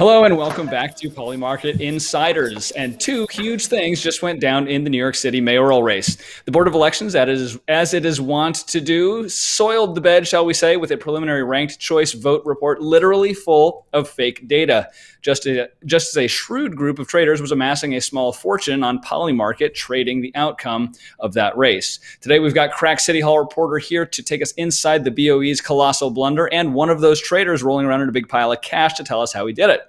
Hello and welcome back to Polymarket Insiders. And two huge things just went down in the New York City mayoral race. The Board of Elections, as it is wont to do, soiled the bed, shall we say, with a preliminary ranked choice vote report literally full of fake data. Just as a shrewd group of traders was amassing a small fortune on Polymarket trading the outcome of that race. Today we've got crack City Hall reporter here to take us inside the BOE's colossal blunder and one of those traders rolling around in a big pile of cash to tell us how he did it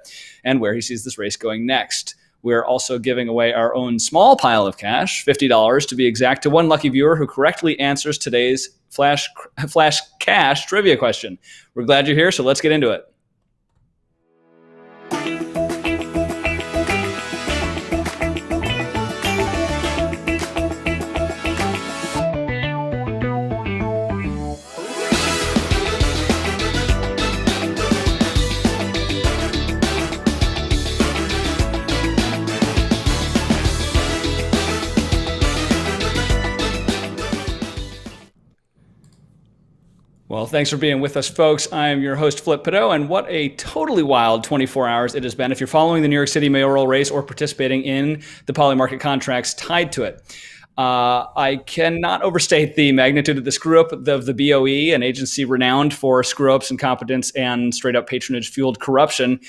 and where he sees this race going next. We're also giving away our own small pile of cash, $50 to be exact, to one lucky viewer who correctly answers today's flash cash trivia question. We're glad you're here, so let's get into it. Well, thanks for being with us, folks. I'm your host, Flip Pideaux, and what a totally wild 24 hours it has been if you're following the New York City mayoral race or participating in the Polymarket contracts tied to it. I cannot overstate the magnitude of the screw-up of the BOE, an agency renowned for screw-ups, incompetence, and straight-up patronage-fueled corruption.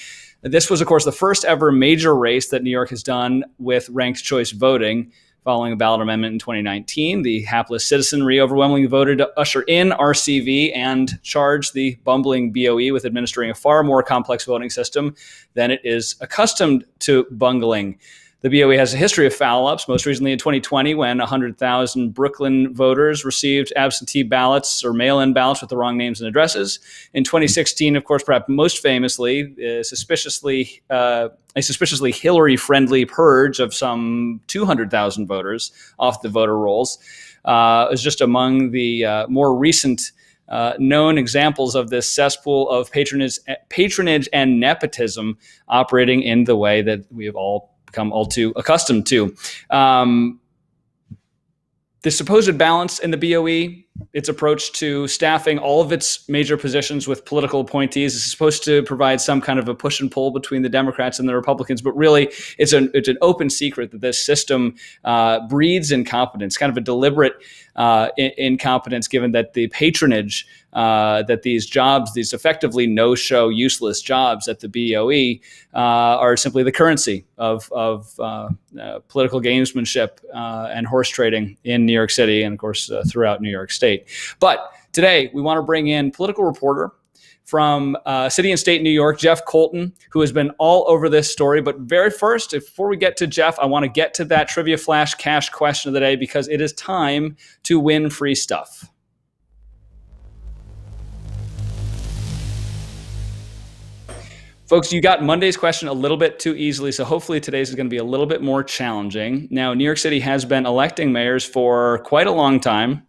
This was, of course, the first ever major race that New York has done with ranked choice voting. Following a ballot amendment in 2019, the hapless citizenry overwhelmingly voted to usher in RCV and charge the bumbling BOE with administering a far more complex voting system than it is accustomed to bungling. The BOE has a history of foul-ups, most recently in 2020 when 100,000 Brooklyn voters received absentee ballots or mail-in ballots with the wrong names and addresses. In 2016, of course, perhaps most famously, a suspiciously Hillary-friendly purge of some 200,000 voters off the voter rolls is just among the more recent known examples of this cesspool of patronage and nepotism operating in the way that we have all become all too accustomed to. The supposed balance in the BOE, its approach to staffing all of its major positions with political appointees, is supposed to provide some kind of a push and pull between the Democrats and the Republicans. But really, it's an open secret that this system breeds incompetence, kind of a deliberate incompetence, given that the patronage that these jobs, these effectively no-show, useless jobs at the BOE are simply the currency of political gamesmanship and horse trading in New York City and, of course, throughout New York State. But today, we want to bring in political reporter from City and State New York, Jeff Coltin, who has been all over this story. But very first, before we get to Jeff, I want to get to that trivia flash cash question of the day because it is time to win free stuff. Folks, you got Monday's question a little bit too easily, so hopefully today's is going to be a little bit more challenging. Now, New York City has been electing mayors for quite a long time,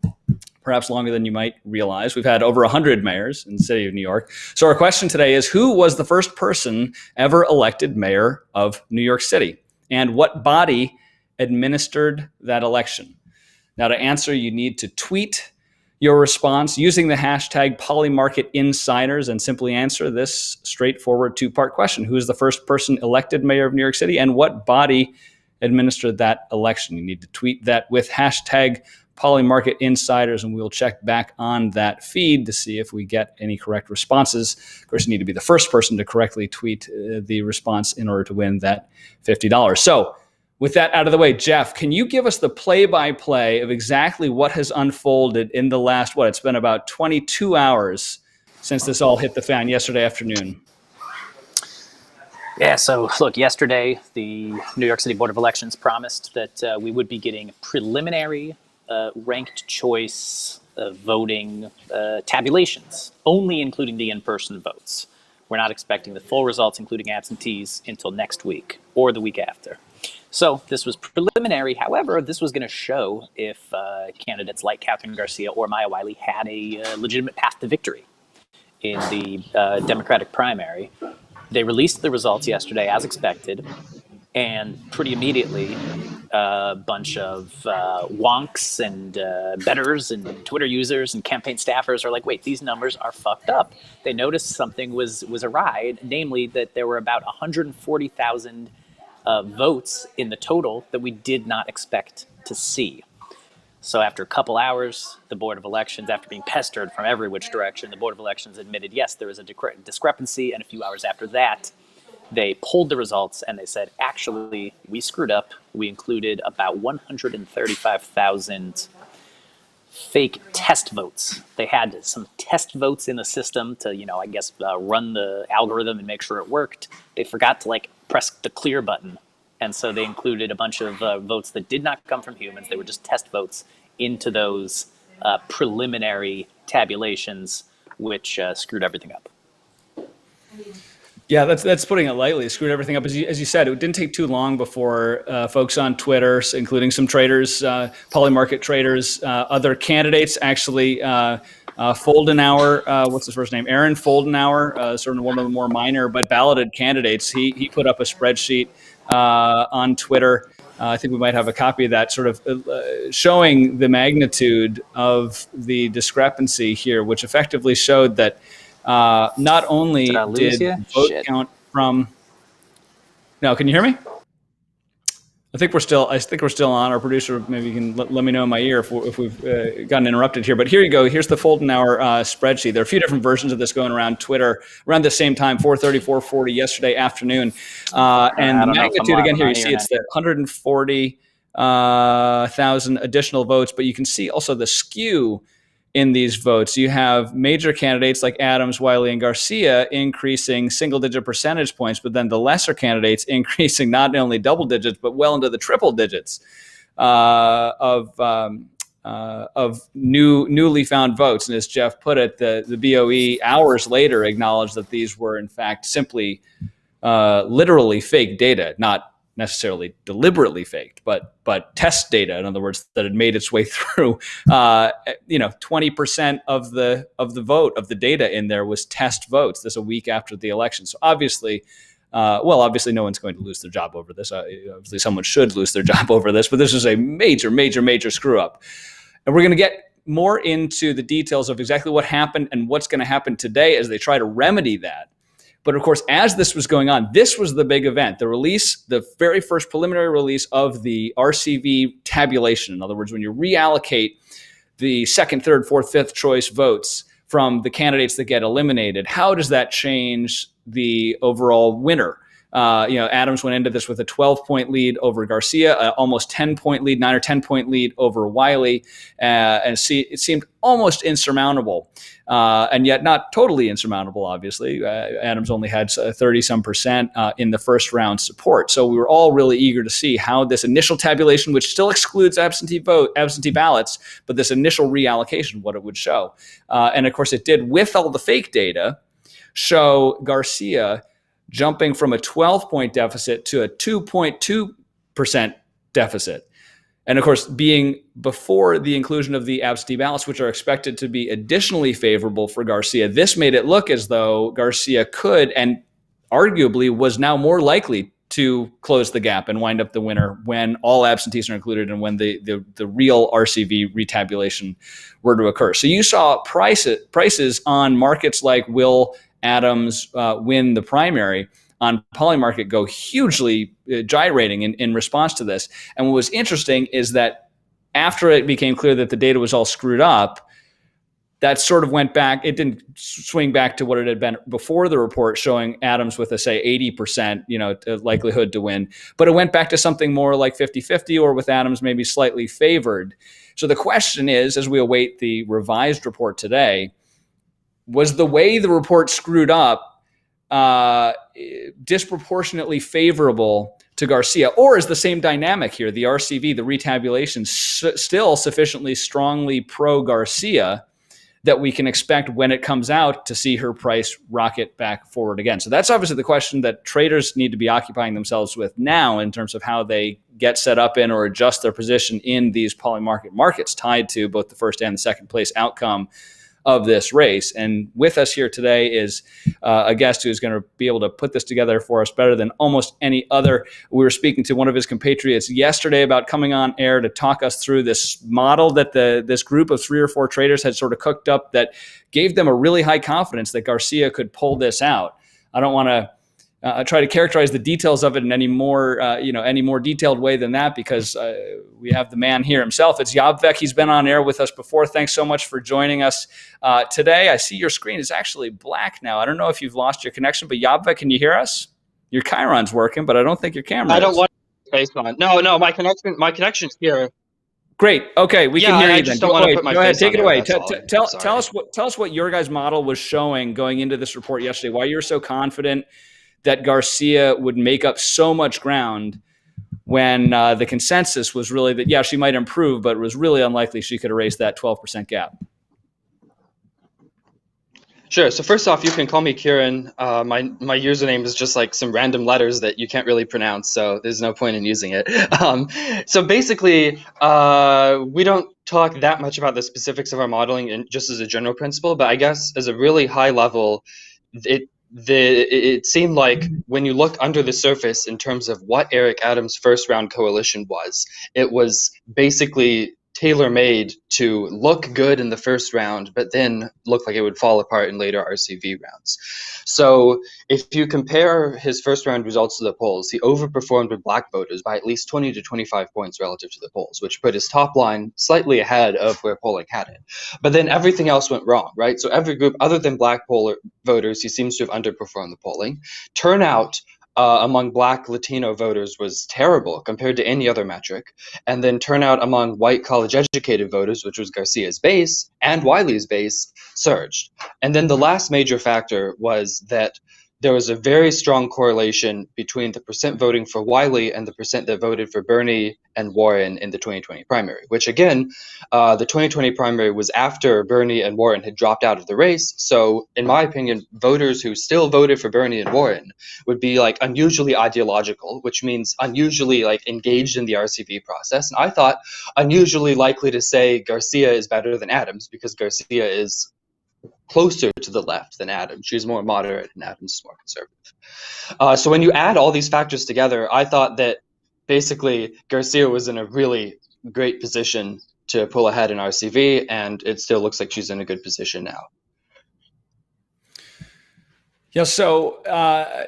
perhaps longer than you might realize. We've had over 100 mayors in the city of New York. So our question today is, who was the first person ever elected mayor of New York City? And what body administered that election? Now, to answer, you need to tweet your response using the hashtag Polymarket Insiders and simply answer this straightforward two-part question. Who is the first person elected mayor of New York City and what body administered that election? You need to tweet that with hashtag Polymarket Insiders and we'll check back on that feed to see if we get any correct responses. Of course, you need to be the first person to correctly tweet the response in order to win that $50. So, with that out of the way, Jeff, can you give us the play-by-play of exactly what has unfolded in the last, it's been about 22 hours since this all hit the fan yesterday afternoon? Yeah, so look, yesterday, the New York City Board of Elections promised that we would be getting preliminary ranked choice voting tabulations, only including the in-person votes. We're not expecting the full results, including absentees, until next week or the week after. So this was preliminary. However, this was going to show if candidates like Kathryn Garcia or Maya Wiley had a legitimate path to victory in the Democratic primary. They released the results yesterday, as expected. And pretty immediately, a bunch of wonks and bettors and Twitter users and campaign staffers are like, wait, these numbers are fucked up. They noticed something was awry, namely that there were about 140,000 votes in the total that we did not expect to see. So after a couple hours, the Board of Elections, after being pestered from every which direction, the Board of Elections admitted, yes, there was a discrepancy. And a few hours after that, they pulled the results and they said, actually, we screwed up. We included about 135,000 fake test votes. They had some test votes in the system to, run the algorithm and make sure it worked. They forgot to press the clear button. And so they included a bunch of votes that did not come from humans. They were just test votes into those preliminary tabulations, which screwed everything up. Yeah, that's putting it lightly. Screwed everything up. As you said, it didn't take too long before folks on Twitter, including some traders, Polymarket traders, other candidates actually, Foldenauer, what's his first name? Aaron Foldenauer, sort of one of the more minor but balloted candidates. He put up a spreadsheet on Twitter. I think we might have a copy of that, sort of showing the magnitude of the discrepancy here, which effectively showed that not only did vote count from. No, can you hear me? I think we're still on. Our producer, maybe you can let me know in my ear if we've gotten interrupted here. But here you go. Here's the Foldenauer spreadsheet. There are a few different versions of this going around Twitter around the same time, 4:30, 4:40 yesterday afternoon. And the magnitude again here, you see it's the 140,000 additional votes, but you can see also the skew in these votes. You have major candidates like Adams, Wiley, and Garcia increasing single-digit percentage points, but then the lesser candidates increasing not only double digits, but well into the triple digits of newly found votes. And as Jeff put it, the BOE hours later acknowledged that these were in fact simply literally fake data, not necessarily deliberately faked, but test data. In other words, that had made its way through. 20% of the vote of the data in there was test votes. This a week after the election. So obviously, no one's going to lose their job over this. Obviously, someone should lose their job over this. But this is a major, major, major screw up. And we're going to get more into the details of exactly what happened and what's going to happen today as they try to remedy that. But of course, as this was going on, this was the big event, the very first preliminary release of the RCV tabulation. In other words, when you reallocate the second, third, fourth, fifth choice votes from the candidates that get eliminated, how does that change the overall winner? Adams went into this with a 12-point lead over Garcia, almost 10-point lead, 9 or 10-point lead over Wiley, and it seemed almost insurmountable, and yet not totally insurmountable, obviously. Adams only had 30-some% in the first round support. So we were all really eager to see how this initial tabulation, which still excludes absentee ballots, but this initial reallocation, what it would show. And of course, it did, with all the fake data, show Garcia jumping from a 12-point deficit to a 2.2% deficit. And of course, being before the inclusion of the absentee ballots, which are expected to be additionally favorable for Garcia, this made it look as though Garcia could and arguably was now more likely to close the gap and wind up the winner when all absentees are included and when the real RCV retabulation were to occur. So you saw prices on markets like will Adams win the primary on Polymarket go hugely gyrating in response to this. And what was interesting is that after it became clear that the data was all screwed up, that sort of went back. It didn't swing back to what it had been before the report showing Adams with a, say, 80% likelihood to win. But it went back to something more like 50-50 or with Adams maybe slightly favored. So the question is, as we await the revised report today, was the way the report screwed up disproportionately favorable to Garcia? Or is the same dynamic here, the RCV, the retabulation, still sufficiently strongly pro-Garcia that we can expect when it comes out to see her price rocket back forward again? So that's obviously the question that traders need to be occupying themselves with now in terms of how they get set up in or adjust their position in these Polymarket markets tied to both the first and the second place outcome of this race. And with us here today is a guest who's going to be able to put this together for us better than almost any other. We were speaking to one of his compatriots yesterday about coming on air to talk us through this model that this group of 3 or 4 traders had sort of cooked up that gave them a really high confidence that Garcia could pull this out. I don't want to try to characterize the details of it in any more detailed way than that, because we have the man here himself. It's Iabvek. He's been on air with us before. Thanks so much for joining us today. I see your screen is actually black now. I don't know if you've lost your connection, but Iabvek, can you hear us? Your Chiron's working, but I don't think your camera I don't is. want face on. No, my connection's here. Great. Okay, we can hear you then. Don't want to put my go ahead, face take on it away. there, Tell us what your guys' model was showing going into this report yesterday. Why you were so confident that Garcia would make up so much ground when the consensus was really that, yeah, she might improve, but it was really unlikely she could erase that 12% gap. Sure. So first off, you can call me Kieran. My username is just like some random letters that you can't really pronounce, so there's no point in using it. So basically, we don't talk that much about the specifics of our modeling and just as a general principle, but I guess as a really high level, it seemed like when you look under the surface in terms of what Eric Adams' first round coalition was, it was basically tailor-made to look good in the first round, but then look like it would fall apart in later RCV rounds. So if you compare his first round results to the polls, he overperformed with black voters by at least 20 to 25 points relative to the polls, which put his top line slightly ahead of where polling had it. But then everything else went wrong, right? So every group other than black voters, he seems to have underperformed the polling. Turnout among black Latino voters was terrible compared to any other metric. And then turnout among white college-educated voters, which was Garcia's base and Wiley's base, surged. And then the last major factor was that there was a very strong correlation between the percent voting for Wiley and the percent that voted for Bernie and Warren in the 2020 primary, which again, the 2020 primary was after Bernie and Warren had dropped out of the race. So in my opinion, voters who still voted for Bernie and Warren would be like unusually ideological, which means unusually like engaged in the RCV process. And I thought unusually likely to say Garcia is better than Adams because Garcia is closer to the left than Adams. She's more moderate and Adams is more conservative. So when you add all these factors together, I thought that basically Garcia was in a really great position to pull ahead in RCV, and it still looks like she's in a good position now. Yeah, so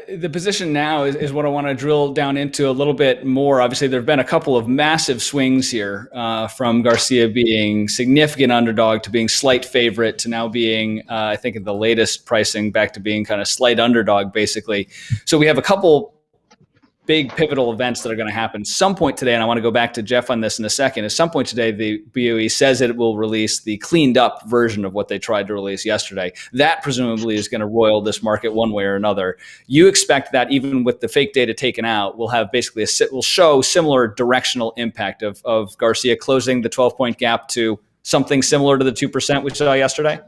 the position now is what I want to drill down into a little bit more. Obviously, there have been a couple of massive swings here from Garcia being significant underdog to being slight favorite to now being, I think, in the latest pricing back to being kind of slight underdog, basically. So we have a couple big pivotal events that are going to happen some point today, and I want to go back to Jeff on this in a second. At some point today, the BOE says it will release the cleaned up version of what they tried to release yesterday. That presumably is going to roil this market one way or another. You expect that even with the fake data taken out, we'll have basically will show similar directional impact of Garcia closing the 12-point gap to something similar to the 2% we saw yesterday?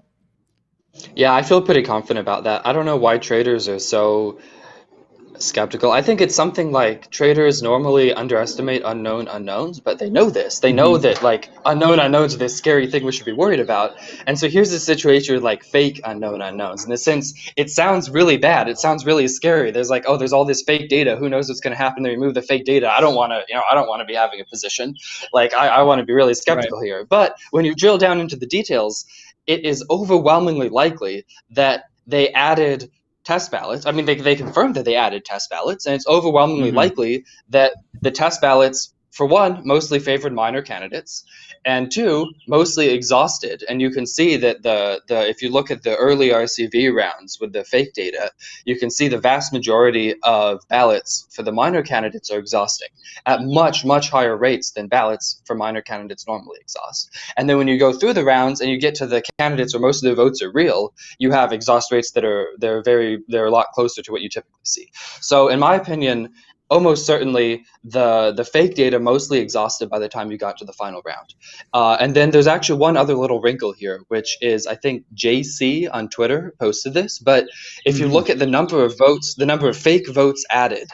Yeah, I feel pretty confident about that. I don't know why traders are so skeptical. I think it's something like traders normally underestimate unknown unknowns, but they know this. They know that like unknown unknowns are this scary thing we should be worried about. And so here's a situation with like fake unknown unknowns. In a sense, it sounds really bad. It sounds really scary. There's like, oh, there's all this fake data. Who knows what's going to happen? They remove the fake data. I don't want to be having a position. Like I want to be really skeptical here. But when you drill down into the details, it is overwhelmingly likely that they added test ballots. I mean, they confirmed that they added test ballots, and it's overwhelmingly likely that the test ballots, for one, mostly favored minor candidates, and two, mostly exhausted. And you can see that the if you look at the early RCV rounds with the fake data, you can see the vast majority of ballots for the minor candidates are exhausting at much, much higher rates than ballots for minor candidates normally exhaust. And then when you go through the rounds and you get to the candidates where most of the votes are real, you have exhaust rates that are they're a lot closer to what you typically see. So in my opinion, almost certainly the fake data mostly exhausted by the time you got to the final round. And then there's actually one other little wrinkle here, which is I think JC on Twitter posted this, but if you look at the number of votes, the number of fake votes added,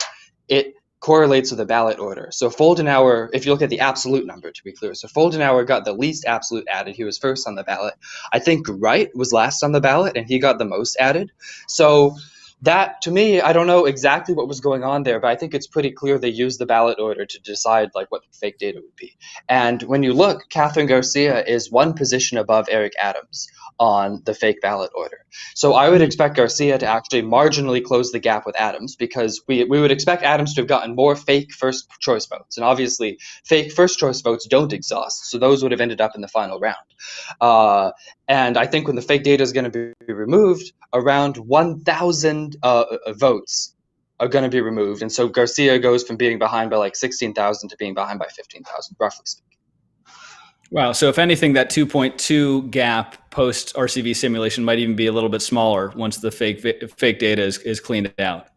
it correlates with the ballot order. So Foldenauer, if you look at the absolute number, to be clear, so Foldenauer got the least absolute added. He was first on the ballot. I think Wright was last on the ballot, and he got the most added. So that, to me, I don't know exactly what was going on there, but I think it's pretty clear they used the ballot order to decide like what the fake data would be. And when you look, Kathryn Garcia is one position above Eric Adams on the fake ballot order. So I would expect Garcia to actually marginally close the gap with Adams, because we would expect Adams to have gotten more fake first choice votes. And obviously, fake first choice votes don't exhaust, so those would have ended up in the final round. And I think when the fake data is going to be removed, around 1,000 votes are going to be removed. And so Garcia goes from being behind by like 16,000 to being behind by 15,000, roughly speaking. Wow. So if anything, that 2.2 gap post RCV simulation might even be a little bit smaller once the fake data is cleaned out.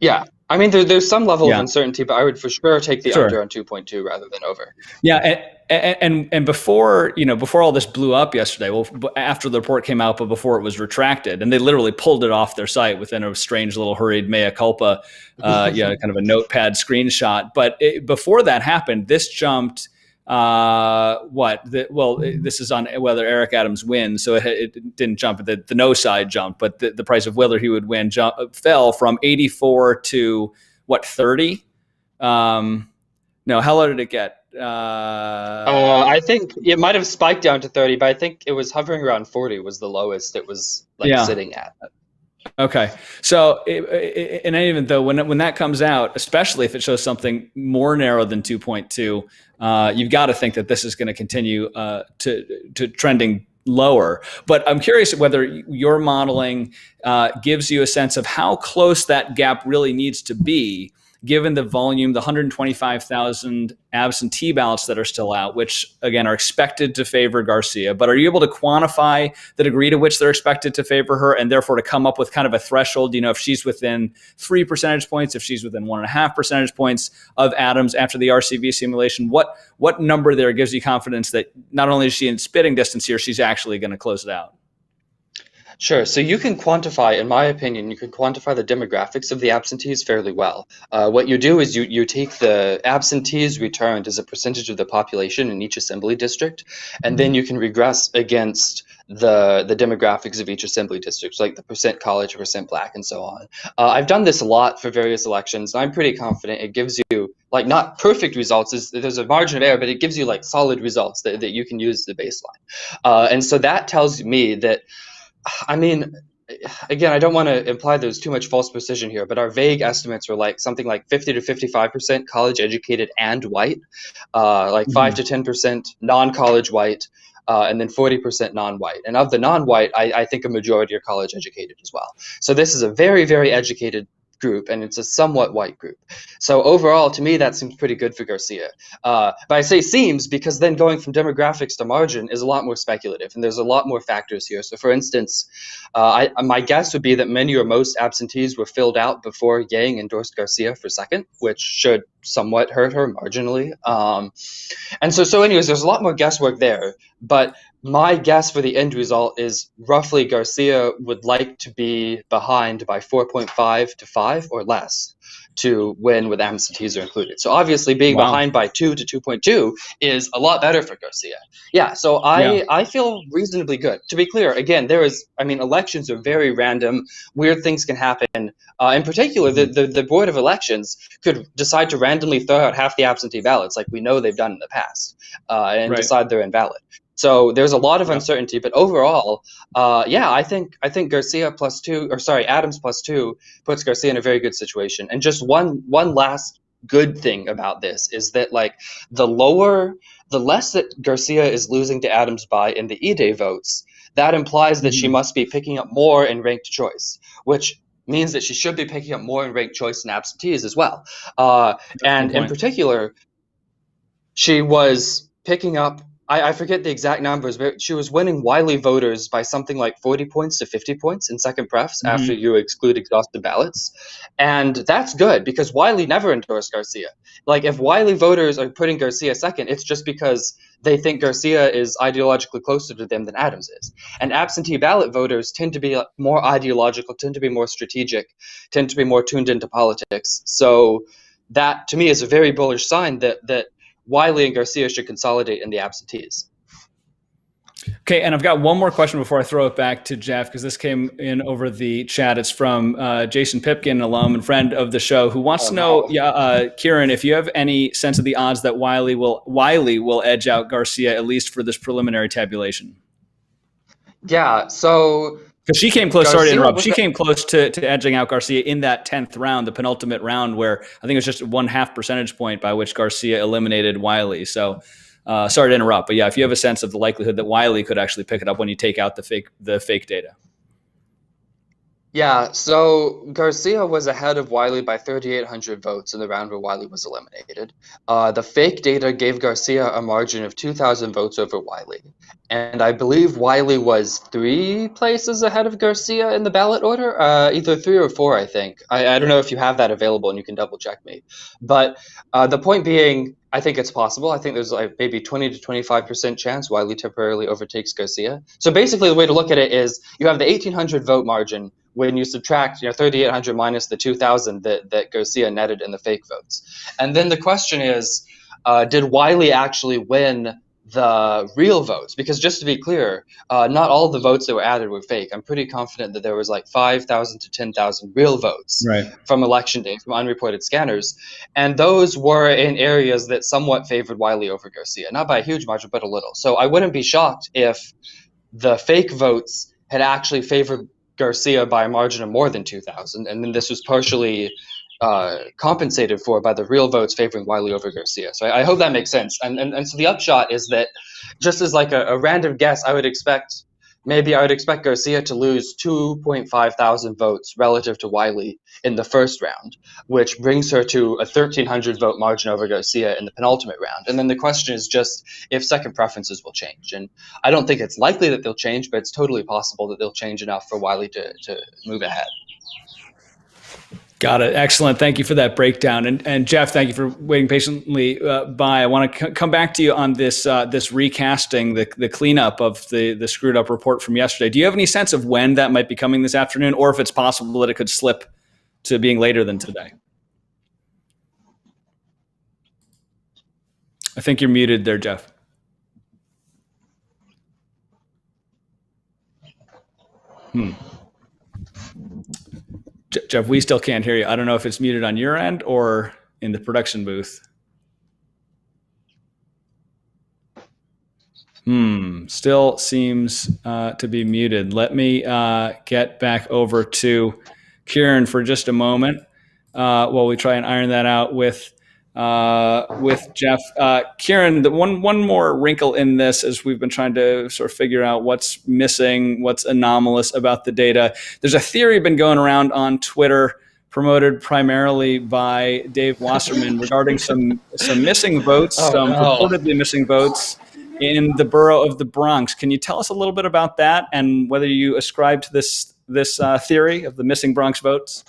Yeah. I mean, there's some level of uncertainty, but I would for sure take the under on 2.2 rather than over. Yeah. And before all this blew up yesterday, well, after the report came out, but before it was retracted, and they literally pulled it off their site within a strange little hurried mea culpa, kind of a notepad screenshot. But before that happened, this jumped. This is on whether Eric Adams wins, so it didn't jump. The no side jumped, but the price of whether he would win fell from 84 to 30. No, how low did it get? I think it might have spiked down to 30, but I think it was hovering around 40 was the lowest it was sitting at. Okay. So in any event, though, when that comes out, especially if it shows something more narrow than 2.2, you've got to think that this is going to continue to trending lower. But I'm curious whether your modeling gives you a sense of how close that gap really needs to be, given the volume, the 125,000 absentee ballots that are still out, which, again, are expected to favor Garcia. But are you able to quantify the degree to which they're expected to favor her, and therefore to come up with kind of a threshold, if she's within 3 percentage points, if she's within 1.5 percentage points of Adams after the RCV simulation? What number there gives you confidence that not only is she in spitting distance here, she's actually going to close it out? Sure. So you can quantify, in my opinion, you can quantify the demographics of the absentees fairly well. What you do is you take the absentees returned as a percentage of the population in each assembly district, and then you can regress against the demographics of each assembly district, like the percent college, percent black, and so on. I've done this a lot for various elections, and I'm pretty confident it gives you, like, not perfect results, there's a margin of error, but it gives you like solid results that you can use as the baseline. And so that tells me that, I mean, again, I don't want to imply there's too much false precision here, but our vague estimates are like something like 50 to 55% college educated and white, 5 to 10% non-college white, and then 40% non-white. And of the non-white, I think a majority are college educated as well. So this is a very, very educated group, and it's a somewhat white group. So overall, to me, that seems pretty good for Garcia. But I say seems because then going from demographics to margin is a lot more speculative, and there's a lot more factors here. So for instance, my guess would be that many or most absentees were filled out before Yang endorsed Garcia for second, which should somewhat hurt her marginally. And so anyways, there's a lot more guesswork there. But my guess for the end result is roughly Garcia would like to be behind by 4.5 to 5 or less to win with absentees are included. So obviously being behind by 2 to 2.2 is a lot better for Garcia. Yeah, so I feel reasonably good. To be clear, again, elections are very random. Weird things can happen. In particular, the Board of Elections could decide to randomly throw out half the absentee ballots like we know they've done in the past and decide they're invalid. So there's a lot of uncertainty, but overall, I think Adams plus 2 puts Garcia in a very good situation. And just one last good thing about this is that, like, the less that Garcia is losing to Adams by in the E-Day votes, that implies that she must be picking up more in ranked choice, which means that she should be picking up more in ranked choice and absentees as well. And in particular, she was picking up, I forget the exact numbers, but she was winning Wiley voters by something like 40 points to 50 points in second prefs after you exclude exhausted ballots. And that's good because Wiley never endorsed Garcia. Like, if Wiley voters are putting Garcia second, it's just because they think Garcia is ideologically closer to them than Adams is. And absentee ballot voters tend to be more ideological, tend to be more strategic, tend to be more tuned into politics. So that to me is a very bullish sign that Wiley and Garcia should consolidate in the absentees. Okay, and I've got one more question before I throw it back to Jeff, because this came in over the chat. It's from Jason Pipkin, alum and friend of the show, who wants to know, Kieran, if you have any sense of the odds that Wiley will edge out Garcia, at least for this preliminary tabulation. Yeah, so because she came close. Garcia, sorry to interrupt. She came close to edging out Garcia in that 10th round, the penultimate round, where I think it was just 0.5 percentage point by which Garcia eliminated Wiley. So. Sorry to interrupt, but yeah, if you have a sense of the likelihood that Wiley could actually pick it up when you take out the fake data. Yeah, so Garcia was ahead of Wiley by 3,800 votes in the round where Wiley was eliminated. The fake data gave Garcia a margin of 2,000 votes over Wiley. And I believe Wiley was 3 places ahead of Garcia in the ballot order, either 3 or 4, I think. I don't know if you have that available and you can double check me. But the point being, I think it's possible. I think there's like maybe 20 to 25% chance Wiley temporarily overtakes Garcia. So basically the way to look at it is you have the 1,800 vote margin when you subtract 3,800 minus the 2,000 that Garcia netted in the fake votes. And then the question is, did Wiley actually win the real votes? Because just to be clear, not all the votes that were added were fake. I'm pretty confident that there was like 5,000 to 10,000 real votes from election day, from unreported scanners. And those were in areas that somewhat favored Wiley over Garcia, not by a huge margin, but a little. So I wouldn't be shocked if the fake votes had actually favored Garcia by a margin of more than 2,000, and then this was partially compensated for by the real votes favoring Wiley over Garcia. So I hope that makes sense. And so the upshot is that, just as like a random guess, I would expect Garcia to lose 2.5 thousand votes relative to Wiley in the first round, which brings her to a 1,300 vote margin over Garcia in the penultimate round. And then the question is just if second preferences will change. And I don't think it's likely that they'll change, but it's totally possible that they'll change enough for Wiley to move ahead. Got it. Excellent. Thank you for that breakdown. And Jeff, thank you for waiting patiently by. I want to come back to you on this recasting, the cleanup of the screwed up report from yesterday. Do you have any sense of when that might be coming this afternoon, or if it's possible that it could slip to being later than today? I think you're muted there, Jeff. Jeff, we still can't hear you. I don't know if it's muted on your end or in the production booth. Still seems to be muted. Let me get back over to Kieran for just a moment while we try and iron that out with Jeff. Kieran, the one more wrinkle in this, as we've been trying to sort of figure out what's missing, what's anomalous about the data. There's a theory been going around on Twitter, promoted primarily by Dave Wasserman, regarding some missing votes, purportedly missing votes in the borough of the Bronx. Can you tell us a little bit about that and whether you ascribe to this theory of the missing Bronx votes?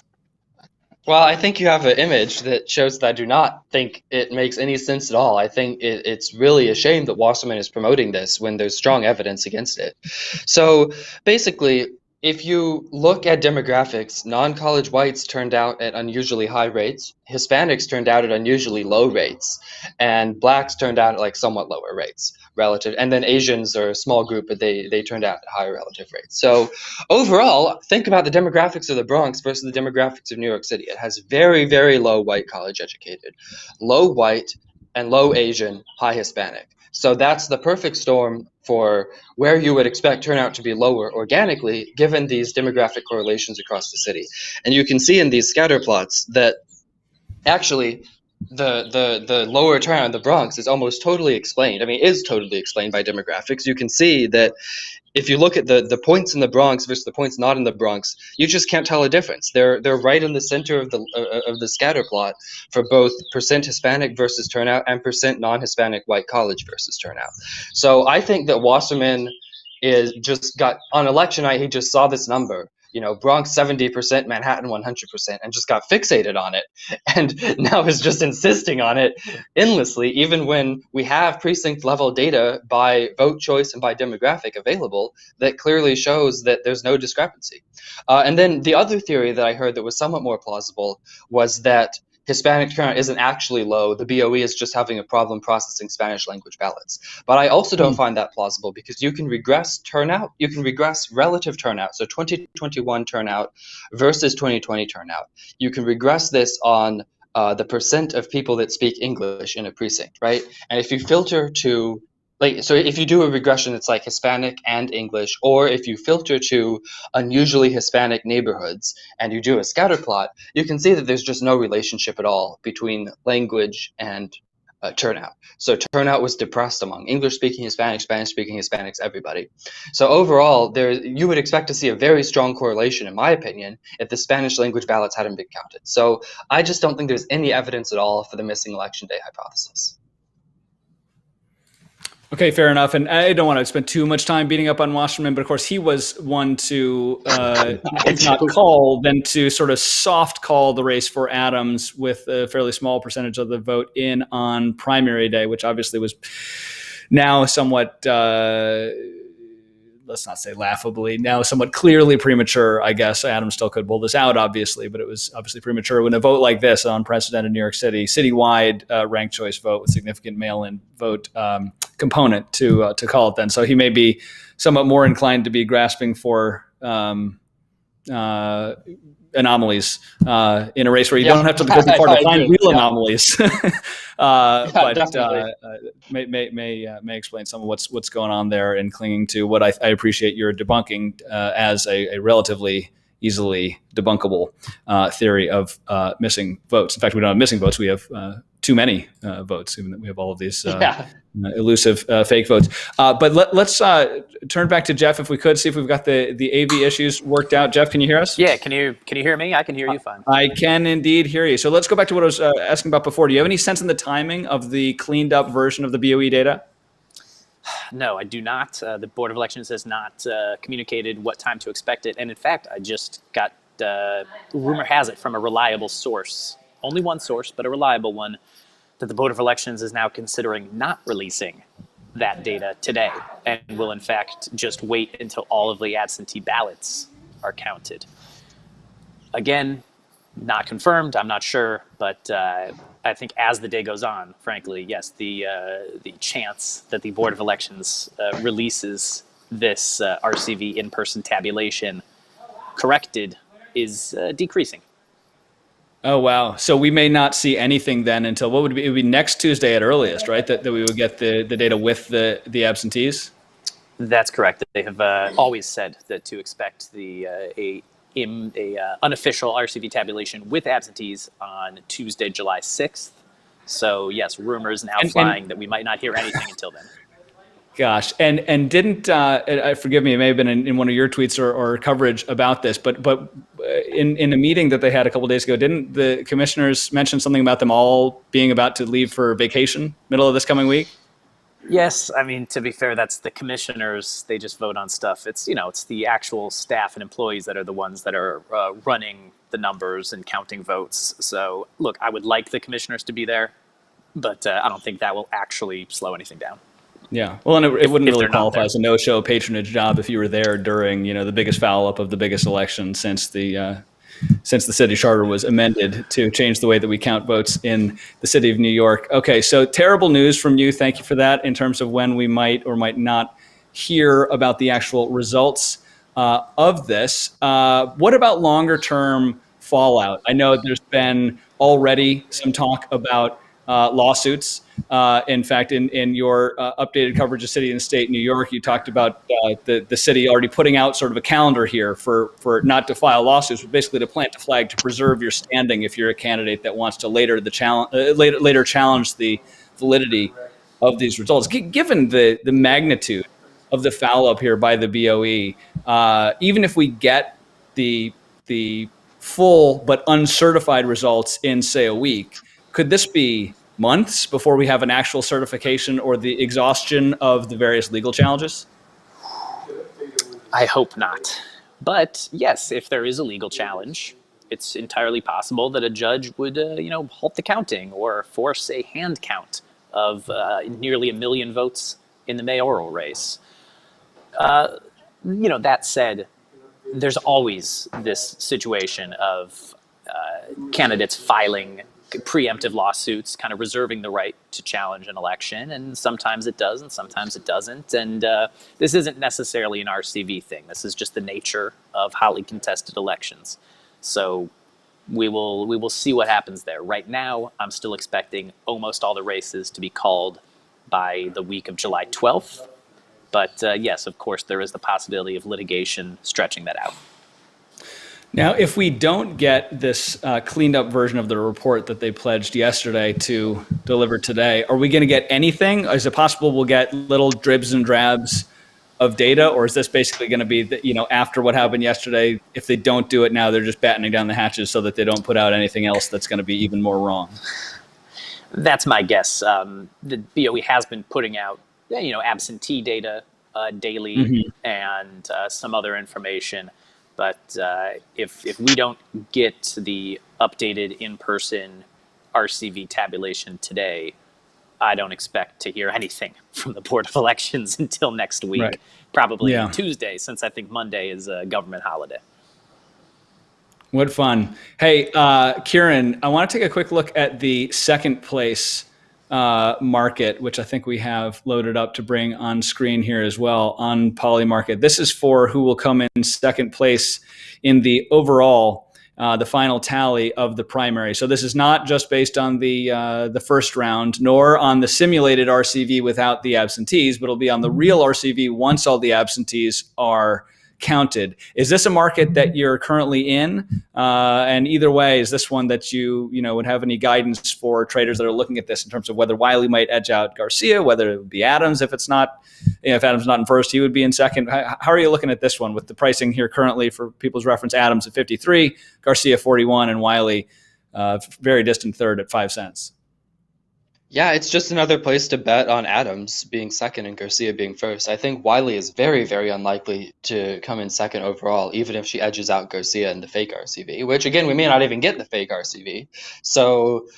Well, I think you have an image that shows that I do not think it makes any sense at all. I think it's really a shame that Wasserman is promoting this when there's strong evidence against it. So basically, if you look at demographics, non-college whites turned out at unusually high rates, Hispanics turned out at unusually low rates, and blacks turned out at like somewhat lower rates relative, and then Asians are a small group, but they turned out at higher relative rates. So overall, think about the demographics of the Bronx versus the demographics of New York City. It has very, very low white college educated, low white and low Asian, high Hispanic. So that's the perfect storm for where you would expect turnout to be lower organically, given these demographic correlations across the city. And you can see in these scatter plots that actually the lower turnout in the Bronx is almost totally explained. I mean, it is totally explained by demographics. You can see that if you look at the points in the Bronx versus the points not in the Bronx, you just can't tell a difference. They're right in the center of the scatter plot for both percent Hispanic versus turnout and percent non-Hispanic white college versus turnout. So I think that Wasserman is just got on election night. He just saw this number, Bronx 70%, Manhattan 100%, and just got fixated on it. And now is just insisting on it endlessly, even when we have precinct level data by vote choice and by demographic available that clearly shows that there's no discrepancy. And then the other theory that I heard that was somewhat more plausible was that Hispanic turnout isn't actually low. The BOE is just having a problem processing Spanish language ballots. But I also don't find that plausible, because you can regress turnout. You can regress relative turnout. So 2021 turnout versus 2020 turnout. You can regress this on the percent of people that speak English in a precinct, right? And if you filter to so if you do a regression, it's like Hispanic and English, or if you filter to unusually Hispanic neighborhoods and you do a scatter plot, you can see that there's just no relationship at all between language and turnout. So turnout was depressed among English-speaking Hispanics, Spanish-speaking Hispanics, everybody. So overall, you would expect to see a very strong correlation, in my opinion, if the Spanish language ballots hadn't been counted. So I just don't think there's any evidence at all for the missing election day hypothesis. Okay, fair enough. And I don't want to spend too much time beating up on Wasserman, but of course he was one to, if not call, then to sort of soft call the race for Adams with a fairly small percentage of the vote in on primary day, which obviously was now somewhat, let's not say laughably, now somewhat clearly premature. I guess Adams still could pull this out, obviously, but it was obviously premature when a vote like this, an unprecedented New York City, citywide ranked choice vote with significant mail-in vote component to call it then. So he may be somewhat more inclined to be grasping for anomalies in a race where you don't have to go too far to find real anomalies. May explain some of what's going on there and clinging to what I appreciate your debunking as a relatively easily debunkable theory of missing votes. In fact, we don't have missing votes. We have too many votes, even though we have all of these elusive fake votes. But let's turn back to Jeff, if we could, see if we've got the AV issues worked out. Jeff, can you hear us? Yeah, can you hear me? I can hear you fine. I can indeed hear you. So let's go back to what I was asking about before. Do you have any sense in the timing of the cleaned up version of the BOE data? No, I do not. The Board of Elections has not communicated what time to expect it. And in fact, I just got, rumor has it from a reliable source, only one source, but a reliable one, that the Board of Elections is now considering not releasing that data today and will in fact just wait until all of the absentee ballots are counted. Again, not confirmed, I'm not sure, but I think as the day goes on, frankly, yes, the chance that the Board of Elections releases this RCV in-person tabulation corrected is decreasing. Oh, wow. So we may not see anything then until what would it be next Tuesday at earliest, right? That we would get the data with the absentees? That's correct. They have always said that to expect a unofficial RCV tabulation with absentees on Tuesday, July 6th. So yes, rumors now flying that we might not hear anything until then. Gosh, and didn't forgive me? It may have been in one of your tweets or coverage about this, but in a meeting that they had a couple of days ago, didn't the commissioners mention something about them all being about to leave for vacation middle of this coming week? Yes, I mean, to be fair, that's the commissioners. They just vote on stuff. It's it's the actual staff and employees that are the ones that are running the numbers and counting votes. So look, I would like the commissioners to be there, but I don't think that will actually slow anything down. Yeah, well, and it wouldn't really qualify as a no-show patronage job if you were there during, the biggest foul-up of the biggest election since the city charter was amended to change the way that we count votes in the city of New York. Okay, so terrible news from you. Thank you for that in terms of when we might or might not hear about the actual results of this. What about longer-term fallout? I know there's been already some talk about lawsuits. In fact, in your updated coverage of City and State New York, you talked about the city already putting out sort of a calendar here for not to file lawsuits, but basically to plant a flag to preserve your standing if you're a candidate that wants to later challenge the validity of these results. Given the magnitude of the foul up here by the BOE, even if we get the full but uncertified results in, say, a week, could this be months before we have an actual certification or the exhaustion of the various legal challenges? I hope not. But yes, if there is a legal challenge, it's entirely possible that a judge would, halt the counting or force a hand count of nearly 1 million votes in the mayoral race. That said, there's always this situation of candidates filing preemptive lawsuits, kind of reserving the right to challenge an election. And sometimes it does, and sometimes it doesn't. And this isn't necessarily an RCV thing. This is just the nature of hotly contested elections. So we will see what happens there. Right now, I'm still expecting almost all the races to be called by the week of July 12th. But yes, of course, there is the possibility of litigation stretching that out. Now, if we don't get this cleaned up version of the report that they pledged yesterday to deliver today, are we going to get anything? Is it possible we'll get little dribs and drabs of data, or is this basically going to be, after what happened yesterday, if they don't do it now, they're just battening down the hatches so that they don't put out anything else that's going to be even more wrong? That's my guess. The BOE has been putting out, absentee data daily and some other information. But if we don't get the updated in-person RCV tabulation today, I don't expect to hear anything from the Board of Elections until next week, probably Tuesday, since I think Monday is a government holiday. What fun. Hey, Kieran, I want to take a quick look at the second place market, which I think we have loaded up to bring on screen here as well on Polymarket. This is for who will come in second place in the overall, the final tally of the primary. So this is not just based on the first round, nor on the simulated RCV without the absentees, but it'll be on the real RCV once all the absentees are counted. Is this a market that you're currently in? And either way, is this one that you would have any guidance for traders that are looking at this in terms of whether Wiley might edge out Garcia, whether it would be Adams if it's not, if Adams not in first, he would be in second. How are you looking at this one with the pricing here currently for people's reference? Adams at 53, Garcia 41, and Wiley very distant third at 5 cents. Yeah, it's just another place to bet on Adams being second and Garcia being first. I think Wiley is very, very unlikely to come in second overall, even if she edges out Garcia in the fake RCV, which again, we may not even get the fake RCV. So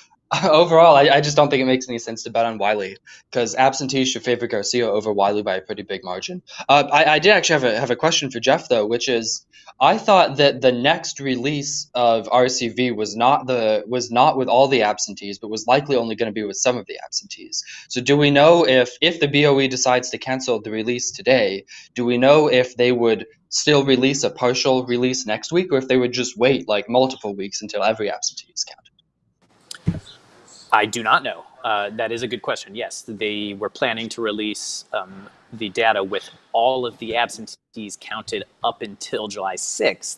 overall, I just don't think it makes any sense to bet on Wiley because absentees should favor Garcia over Wiley by a pretty big margin. I did actually have a question for Jeff, though, which is I thought that the next release of RCV was not with all the absentees, but was likely only going to be with some of the absentees. So do we know if the BOE decides to cancel the release today, do we know if they would still release a partial release next week, or if they would just wait like multiple weeks until every absentee is counted? I do not know. That is a good question. Yes, they were planning to release the data with all of the absentees counted up until July 6th.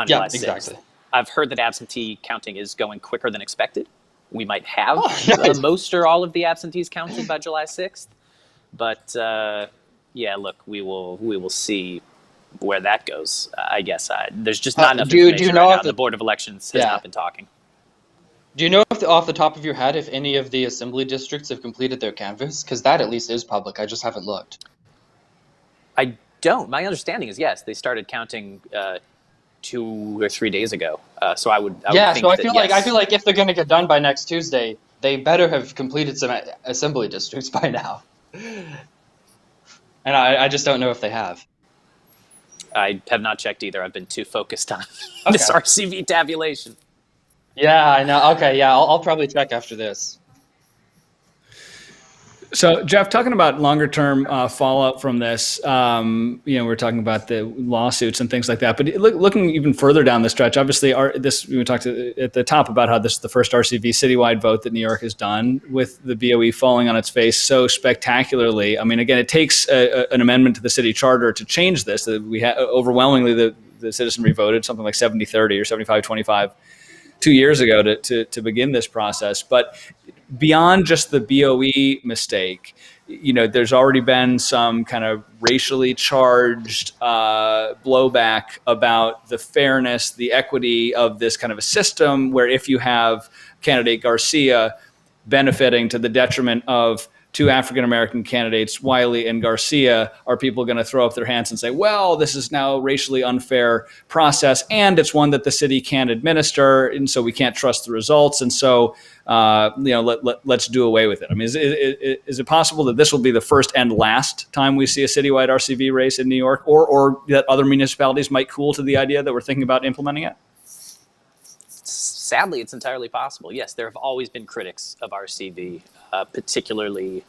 July 6th. Exactly. I've heard that absentee counting is going quicker than expected. We might have most or all of the absentees counted by July 6th. But look, we will see where that goes. I guess there's just not enough information. Do you know right now. The Board of Elections has not been talking. Do you know off the top of your head if any of the assembly districts have completed their canvass? Because that at least is public. I just haven't looked. I don't. My understanding is yes, they started counting 2 or 3 days ago. So I would think I feel like if they're going to get done by next Tuesday, they better have completed some assembly districts by now. And I just don't know if they have. I have not checked either. I've been too focused on this RCV tabulation. Yeah, I know. Okay, yeah, I'll probably check after this. So, Jeff, talking about longer-term fallout from this, we're talking about the lawsuits and things like that. But looking even further down the stretch, obviously, we talked at the top about how this is the first RCV citywide vote that New York has done, with the BOE falling on its face so spectacularly. I mean, again, it takes an amendment to the city charter to change this. We overwhelmingly the citizenry voted something like 70-30 or 75-25. 2 years ago to begin this process. But beyond just the BOE mistake, there's already been some kind of racially charged blowback about the fairness, the equity of this kind of a system where if you have candidate Garcia benefiting to the detriment of two African-American candidates, Wiley and Garcia, are people going to throw up their hands and say, well, this is now a racially unfair process, and it's one that the city can't administer, and so we can't trust the results, and so let's do away with it. I mean, is it possible that this will be the first and last time we see a citywide RCV race in New York, or that other municipalities might cool to the idea that we're thinking about implementing it? sadly, it's entirely possible. Yes, there have always been critics of RCV, particularly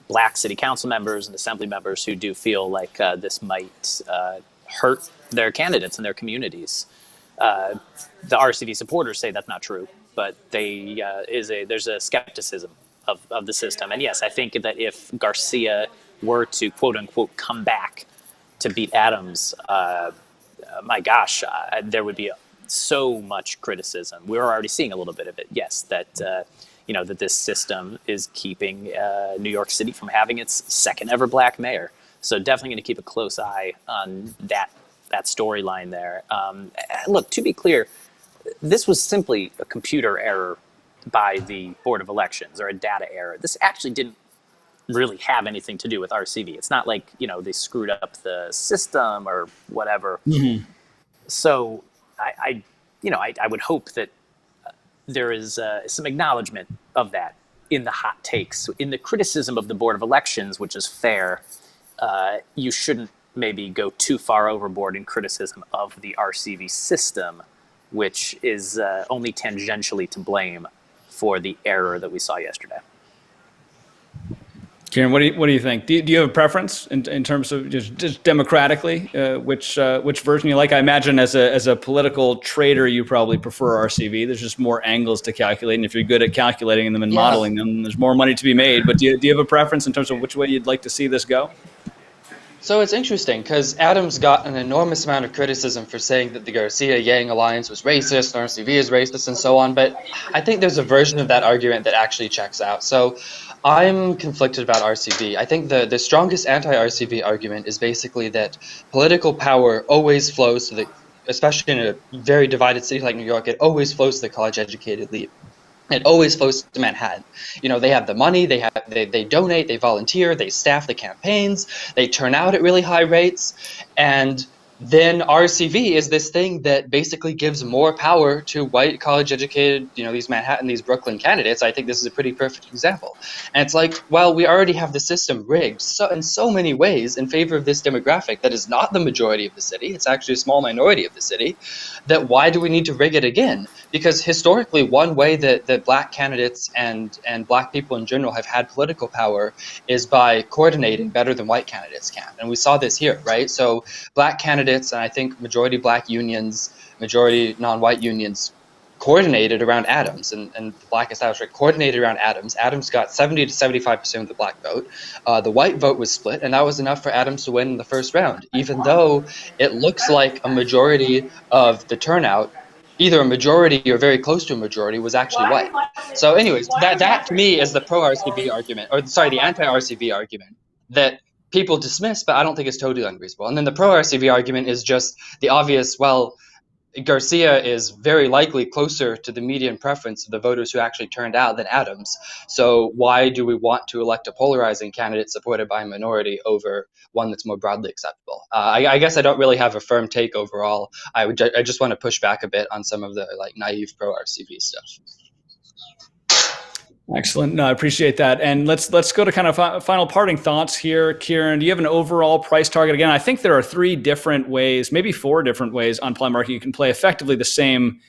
black city council members and assembly members who do feel like this might hurt their candidates and their communities. The RCV supporters say that's not true, but there's a skepticism of the system. And yes, I think that if Garcia were to quote unquote come back to beat Adams, my gosh, there would be so much criticism. We're already seeing a little bit of it. Yes, that that this system is keeping New York City from having its second ever black mayor. So definitely going to keep a close eye on that storyline there. Look, to be clear, this was simply a computer error by the Board of Elections, or a data error. This actually didn't really have anything to do with RCV. It's not like, they screwed up the system or whatever. Mm-hmm. So I would hope that there is some acknowledgement of that in the hot takes. In the criticism of the Board of Elections, which is fair, you shouldn't maybe go too far overboard in criticism of the RCV system, which is only tangentially to blame for the error that we saw yesterday. Kieran, what do you think? Do you have a preference in terms of just democratically, which version you like? I imagine as a political trader, you probably prefer RCV. There's just more angles to calculate, and if you're good at calculating them and modeling them, there's more money to be made. But do you have a preference in terms of which way you'd like to see this go? So it's interesting because Adams got an enormous amount of criticism for saying that the Garcia-Yang alliance was racist, and RCV is racist, and so on. But I think there's a version of that argument that actually checks out. So I'm conflicted about RCV. I think the strongest anti-RCV argument is basically that political power always flows to especially in a very divided city like New York, it always flows to the college-educated elite. It always flows to Manhattan. They have the money, they donate, they volunteer, they staff the campaigns, they turn out at really high rates, and then RCV is this thing that basically gives more power to white college-educated, these Manhattan, these Brooklyn candidates. I think this is a pretty perfect example. And it's like, well, we already have the system rigged in so many ways in favor of this demographic that is not the majority of the city. It's actually a small minority of the city. That why do we need to rig it again? Because historically, one way that black candidates and black people in general have had political power is by coordinating better than white candidates can. And we saw this here, right? So black candidates, and I think majority black unions, majority non-white unions, coordinated around Adams, and the black establishment coordinated around Adams. Adams got 70 to 75% of the black vote. The white vote was split, and that was enough for Adams to win in the first round, even though it looks like a majority of the turnout, either a majority or very close to a majority, was actually white. So anyways, that to me is the pro-RCV argument, or sorry, the anti-RCV argument that people dismiss, but I don't think it's totally unreasonable. And then the pro-RCV argument is just the obvious, well, Garcia is very likely closer to the median preference of the voters who actually turned out than Adams. So why do we want to elect a polarizing candidate supported by a minority over one that's more broadly acceptable? I guess I don't really have a firm take overall. I just want to push back a bit on some of the naive pro-RCV stuff. Excellent. No, I appreciate that. And let's go to kind of final parting thoughts here. Kieran, do you have an overall price target? Again, I think there are 3 different ways, maybe 4 different ways on Polymarket you can play effectively the same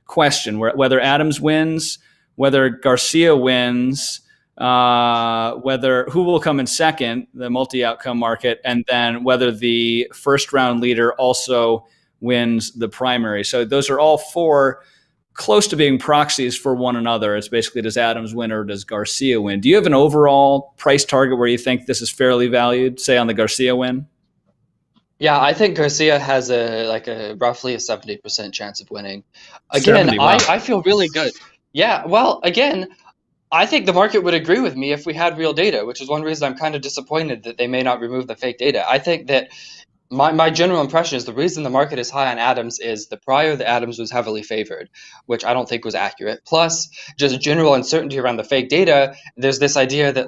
question, whether Adams wins, whether Garcia wins, whether who will come in second, the multi-outcome market, and then whether the first round leader also wins the primary. So those are all 4 close to being proxies for one another. It's basically, does Adams win or does Garcia win? Do you have an overall price target where you think this is fairly valued, say on the Garcia win? Yeah, I think Garcia has a roughly a 70% chance of winning. Again, 70, wow. I feel really good. Yeah, well, again, I think the market would agree with me if we had real data, which is one reason I'm kind of disappointed that they may not remove the fake data. I think that my general impression is the reason the market is high on Adams is the prior that Adams was heavily favored, which I don't think was accurate. Plus, just general uncertainty around the fake data. There's this idea that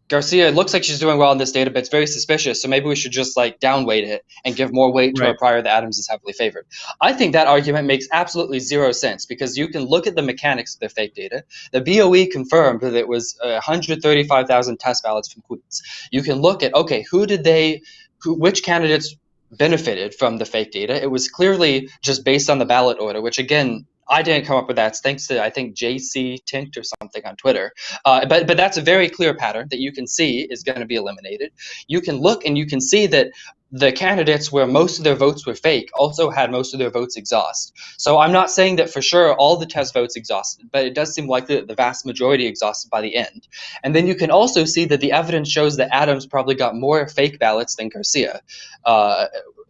Garcia, it looks like she's doing well in this data, but it's very suspicious. So maybe we should just downweight it and give more weight to our prior that Adams is heavily favored. I think that argument makes absolutely zero sense because you can look at the mechanics of the fake data. The BOE confirmed that it was 135,000 test ballots from Queens. You can look at, okay, which candidates benefited from the fake data. It was clearly just based on the ballot order, which again, I didn't come up with that. It's thanks to, I think, JC Tinkt or something on Twitter. But that's a very clear pattern that you can see is going to be eliminated. You can look and you can see that the candidates where most of their votes were fake also had most of their votes exhaust. So I'm not saying that for sure all the test votes exhausted, but it does seem likely that the vast majority exhausted by the end. And then you can also see that the evidence shows that Adams probably got more fake ballots than Garcia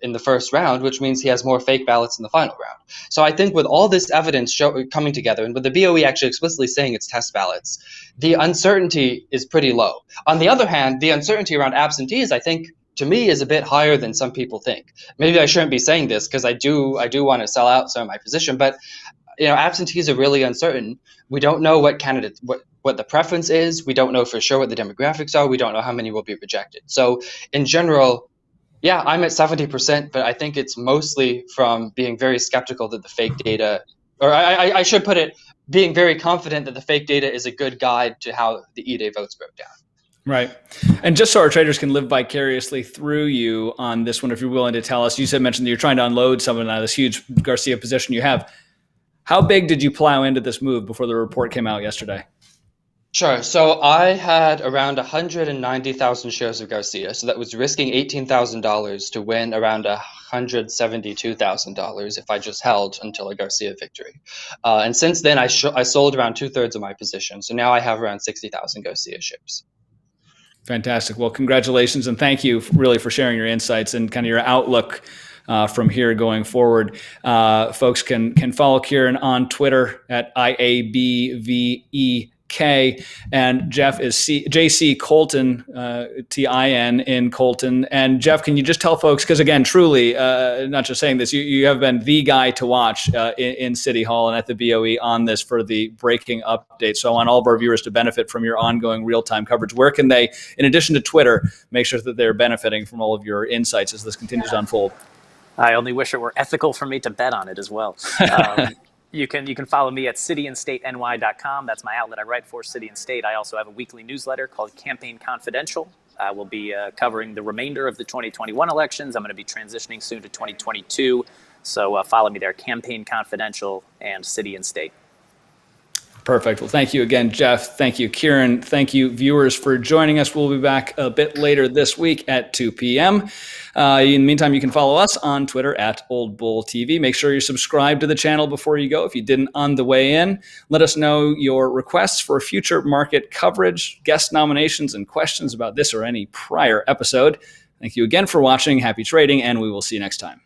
in the first round, which means he has more fake ballots in the final round. So I think with all this evidence coming together, and with the BOE actually explicitly saying it's test ballots, the uncertainty is pretty low. On the other hand, the uncertainty around absentees, I think, to me, is a bit higher than some people think. Maybe I shouldn't be saying this because I do want to sell out some of my position, but absentees are really uncertain. We don't know what candidates, what the preference is. We don't know for sure what the demographics are. We don't know how many will be rejected. So in general, yeah, I'm at 70%, but I think it's mostly from being very skeptical that the fake data, or I should put it, being very confident that the fake data is a good guide to how the E-Day votes broke down. Right. And just so our traders can live vicariously through you on this one, if you're willing to tell us, you mentioned that you're trying to unload someone out of this huge Garcia position you have. How big did you plow into this move before the report came out yesterday? Sure. So I had around 190,000 shares of Garcia. So that was risking $18,000 to win around $172,000 if I just held until a Garcia victory. And since then, I sold around 2/3 of my position. So now I have around 60,000 Garcia shares. Fantastic. Well, congratulations. And thank you really for sharing your insights and kind of your outlook from here going forward. Folks can follow Kieran on Twitter at IABVEK. And Jeff is JC Coltin, TIN in Colton. And Jeff, can you just tell folks, because again, truly, not just saying this, you have been the guy to watch in City Hall and at the BOE on this for the breaking update. So I want all of our viewers to benefit from your ongoing real-time coverage. Where can they, in addition to Twitter, make sure that they're benefiting from all of your insights as this continues to unfold? I only wish it were ethical for me to bet on it as well. You can follow me at cityandstateny.com. That's my outlet. I write for City and State. I also have a weekly newsletter called Campaign Confidential. I will be covering the remainder of the 2021 elections. I'm going to be transitioning soon to 2022. So follow me there, Campaign Confidential and City and State. Perfect. Well, thank you again, Jeff. Thank you, Kieran. Thank you, viewers, for joining us. We'll be back a bit later this week at 2 p.m. In the meantime, you can follow us on Twitter at Old Bull TV. Make sure you subscribe to the channel before you go. If you didn't on the way in, let us know your requests for future market coverage, guest nominations, and questions about this or any prior episode. Thank you again for watching. Happy trading, and we will see you next time.